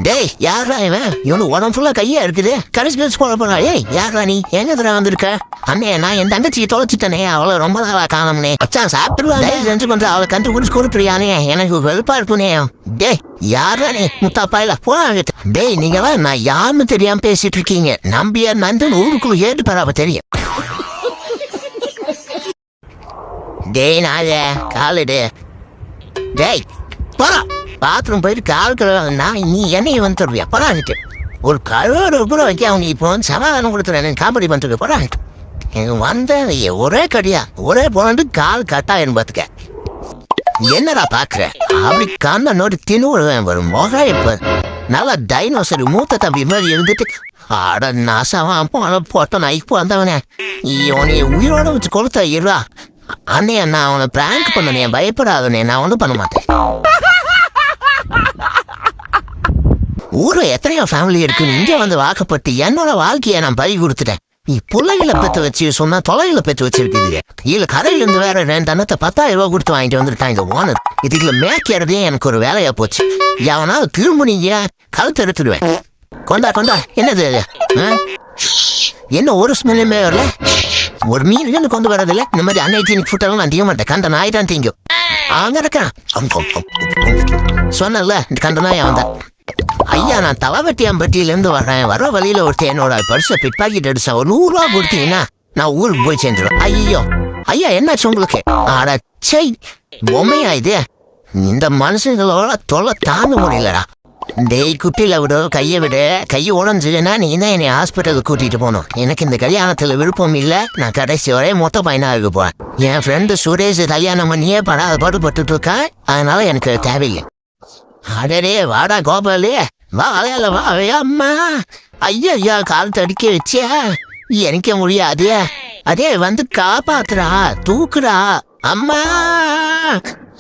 டேய் யாரா இவனு உடம்பு ஃபுல்லா கையா இருக்குது கடைசி போட போறா. ஏய் யாரா நீ எங்க தர வந்திருக்க? அண்ணே நான் என் தங்கச்சியை தொலைச்சிட்டனே, அவளை ரொம்ப நாளா காணோம்னே. அச்சான் சாப்பிட்டுருவாங்க செஞ்சு பண்ற அவளை கண்டுபிடிச்சு கொடுத்துருயானே, எனக்கு வெறுப்பா இருக்குனே. டேய் யாரா நீ முத்தாப்பாயில போறாங்க. டேய் நீங்களாம் நான் யாருன்னு தெரியாம பேசிட்டு இருக்கீங்க. நம்பியா நந்தன் ஊருக்குள்ள ஏட்டு பராம தெரியும். டேய் நாய காலுடு. டேய் போறா பாத்ரூம் போயிட்டு கால் கழுவா. நீ என்னைய வந்து தருவியா? போறாங்கிட்டு ஒரு கழுவோட கூட வைக்க அவங்க இப்போ வந்து சமாதானம் கொடுத்துறேன். காமெடி பண்ணுறது போறாங்கிட்டு எனக்கு வந்த ஒரே கடியா ஒரே போனது கால் கட்டாயிரம் பார்த்துக்க. என்னடா பாக்குற? அப்படி கண்ண நோடி தின்னு வரும் முக. இப்ப நல்லா டைனோசர் மூத்த தம்பி மாதிரி இருந்துட்டு ஆட நாசம் போட்ட நைப்பு வந்தவனே இவனை உயிரோட வச்சு கொடுத்தா இருவா. அண்ணே நான் அவனை பிராங்க் பண்ணனே, பயப்படாதனே, நான் ஒன்றும் பண்ண மாட்டேன். ஊர்ல எத்தனையோ ஃபேமிலி இருக்குன்னு இங்க வந்து வாக்கப்பட்டு என்னோட வாழ்க்கையை நான் பறி கொடுத்துட்டேன். நீ பிள்ளைகளை பெற்று வச்சு சொன்னா தொலைகளை பெற்று வச்சிருக்குது. இதுல கரையில இருந்து வேற 2 அண்ணத்தை 10,000 ரூபாய் கொடுத்து வாங்கிட்டு வந்துருக்கான் இந்த ஓனர். இதுல மேய்க்கிறதே எனக்கு ஒரு வேலையா போச்சு. எவனாவது திரும்ப நீங்க கழுத்து எடுத்துடுவேன். கொண்டா என்னது என்ன ஒரு ஸ்மெல்லுமே வரல? ஒரு மீன் கொண்டு வரதில்ல. இந்த மாதிரி அன்னைக்கு ஃபுட்டெல்லாம் நான் தீய மாட்டேன். கண்ட நாய் தான் தீங்கும். அங்க இருக்கான் சொன்னல இந்த கண்ட நாய் அவன் தான். ஐயா நான் தலவட்டியாம்பட்டியிலேருந்து வரேன். வர வழியில ஒருத்தர் என்னோட பர்ஸை பிட்பாக்கெட் அடிச்சா ஒரு 100 ரூபா கொடுத்தீங்கன்னா நான் ஊருக்கு போய் சேர்ந்துடும். ஐயோ ஐயா என்னாச்சு உங்களுக்கு? ஆடா சை பொம்மையா இது? இந்த மனுஷங்களோட தொல்லை தாங்க முடியலடா. டேய் குட்டியில விடு, கையை விடு. கையை உடஞ்சுன்னா நீ தான் என்னை ஹாஸ்பிட்டலுக்கு கூட்டிட்டு போகணும். எனக்கு இந்த கல்யாணத்துல விருப்பம் இல்லை. நான் கடைசி வரை மொத்த பையனாக போறேன். என் ஃப்ரெண்டு சுரேஷ் கல்யாணம் பண்ணியே பாடுபட்டு இருக்கான். அதனால எனக்கு தேவையில்லை. அடரே வாடா கோபாலு வா அலையால வா. அம்மா ஐயா கால் தடிக்க வச்சியா? எனக்கு முடியாது. அதே வந்து காப்பாத்துறா, தூக்குறா. அம்மா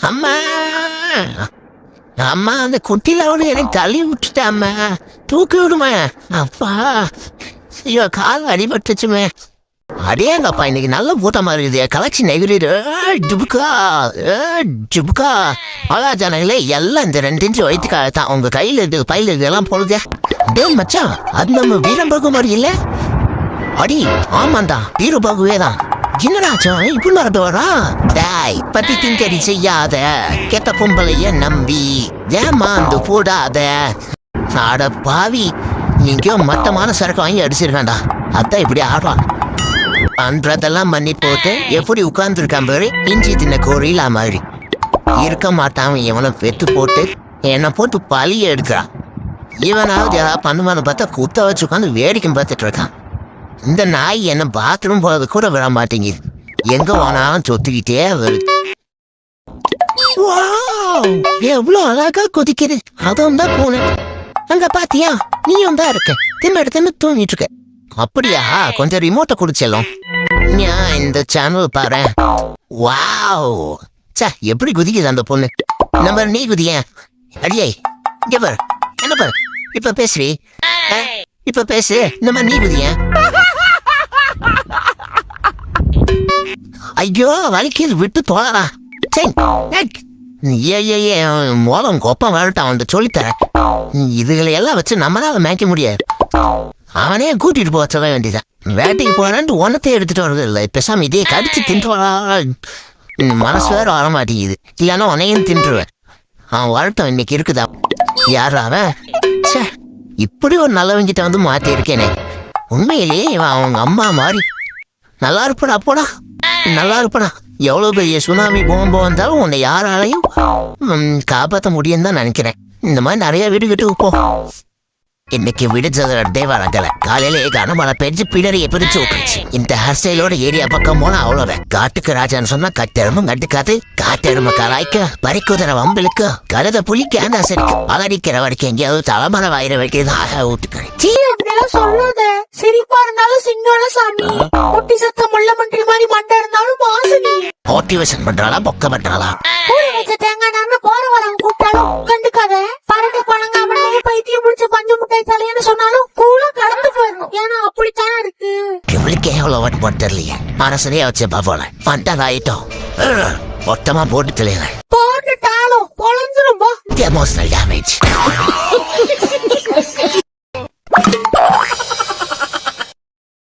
அம்மா அம்மா அந்த குட்டியில அவனு எனக்கு தள்ளி விட்டுட்டாம்மா, தூக்கி விடுமா. அப்பா ஐயோ கால் அடிபட்டுச்சுமே. அடேங்கப்பா இன்னைக்கு நல்ல கூட்டமா இருக்குது. கலெக்ஷன் எகிரிடு ஜுபுக்கா அழாஜானங்களே எல்லாம் இந்த 2 இன்ச்சு வயிற்றுக்காக தான். உங்க கையில் இருக்குது பையில இருக்குது எல்லாம் போடுதே. டே மச்சான் அது நம்ம வீரபாகு மாதிரி இல்லை? அடி ஆமாந்தான் வீரபாகுவே தான். என்னடாச்சும் இப்படி நடந்து வரா? டாய் பத்தி திங்கடி செய்யாத, கெட்ட பொம்பளைய நம்பி ஏமாந்து போடாத. ஆட பாவி எங்கேயோ மட்டமான சரக்கு வாங்கி அடிச்சிருக்காண்டா. அதான் இப்படி ஆடுறான். அன்றதெல்லாம் பண்ணி போட்டு எப்படி உட்கார்ந்துருக்கான் பாரு, இஞ்சி தின்ன கோரிலா மாதிரி இருக்க மாட்டான். இவனை பெத்து போட்டு என்னை போட்டு பழிய எடுக்கிறான். இவனாவது ஏதாவது பண்ணுவான்னு பார்த்தா குத்த வச்சு உட்காந்து வேடிக்கை பார்த்துட்டு இருக்கான். இந்த நாய் என்ன பாத்ரூம் போறது கூட விட மாட்டேங்குது. எங்க போனாலும் சொத்துக்கிட்டே வருது. எவ்வளவு அழகா கொதிக்குது. அதுவும் தான் போனேன். அங்க பாத்தியா நீயும் தான் இருக்க. தின்னு தூங்கிட்டு இருக்க. அப்படியா? கொஞ்சம் ரிமோட்டை குடிச்சலும். இந்த சேனல் பாரு. வாவ் சா எப்படி குதிக்குது அந்த பொண்ணு. நம்ம நீ குதிய அடியே இங்க பாரு. என்ன பாரு இப்ப பேசுறீ, இப்ப பேசு. இந்த மாதிரி நீ குதிய. ஐயோ வலிக்கு விட்டு தோழா. மோதம் கொப்பம் வரட்டான் வந்து சொல்லித்தரேன். இதுகளை எல்லாம் வச்சு நம்மளால மேய்க்க முடியாது. அவனே கூட்டிட்டு போக சொல்ல வேண்டியதான். வேட்டைக்கு போறான்ட்டு ஒன்னத்தை எடுத்துட்டு வர்றது இல்லை. பேசாம இதே கடிச்சு தின்ட்டு மனசு வேற வர மாட்டேங்குது. இல்லைன்னா உனையும் தின்றுவேன். அவன் வரட்டும் இன்னைக்கு இருக்குதா. யார் அவன்? இப்படி ஒரு நல்லவங்கிட்ட வந்து மாத்தி இருக்கேனே. உண்மையிலேயே இவன் அவங்க அம்மா மாதிரி நல்லா இருப்படா. போடா நல்லா இருப்படா. எவ்வளவு பெரிய சுனாமி போகும்போ வந்தாலும் உன்னை யாராலையும் காப்பாற்ற முடியும் தான் நினைக்கிறேன். இந்த மாதிரி நிறைய வீட்டுக்கு போ. இன்னைக்கு விடுச்சதே வழங்கல. காலையிலே கனமழை பெஞ்சு பிடரியை பிரிச்சு விட்டுருச்சு. இந்த ஹேர் ஸ்டைலோட ஏரியா பக்கம் போனா அவ்வளவுதான். காட்டுக்கு ராஜான்னு சொன்னா கட்டெருமும் கட்டுக்காது. காட்டெருமை கலாய்க்க பறிக்குதிர வம்பிலுக்கு கழுத புலிக்கு ஆசரிக்கு அலடிக்கிற வரைக்கும் எங்கேயாவது தலைமலை வாயிற வைக்கிறது ஆக விட்டுக்கிறேன். சொல்லாத சிரிப்பா இருந்தாலும் சிங்கோட சாமி. ஒட்டி சத்தம் முள்ள மண்டி மாதிரி மண்டை இருந்தாலும் வாசனி. மோட்டிவேஷன் பண்றாளா பொக்க பண்றாளா? ஊறி வச்ச தேங்காய் நாங்க போற வரவங்க கூப்பிட்டாலும் கண்டுக்காத. பரட்டு பழங்க அவனையே பைத்தியம் முடிச்ச பஞ்சு முட்டாய் தலையன்னு சொன்னாலும் கூட கடந்து போயிடணும். ஏன்னா அப்படித்தானே இருக்கு. இவளுக்கு எவ்வளவு வட்டு போட்டு தெரியலையே. மனசுலயே வச்ச பாப்போல பண்டாயிட்டோம். மொத்தமா போட்டு தெரியல. போட்டுட்டாலும் பொழந்துரும். Emotional damage.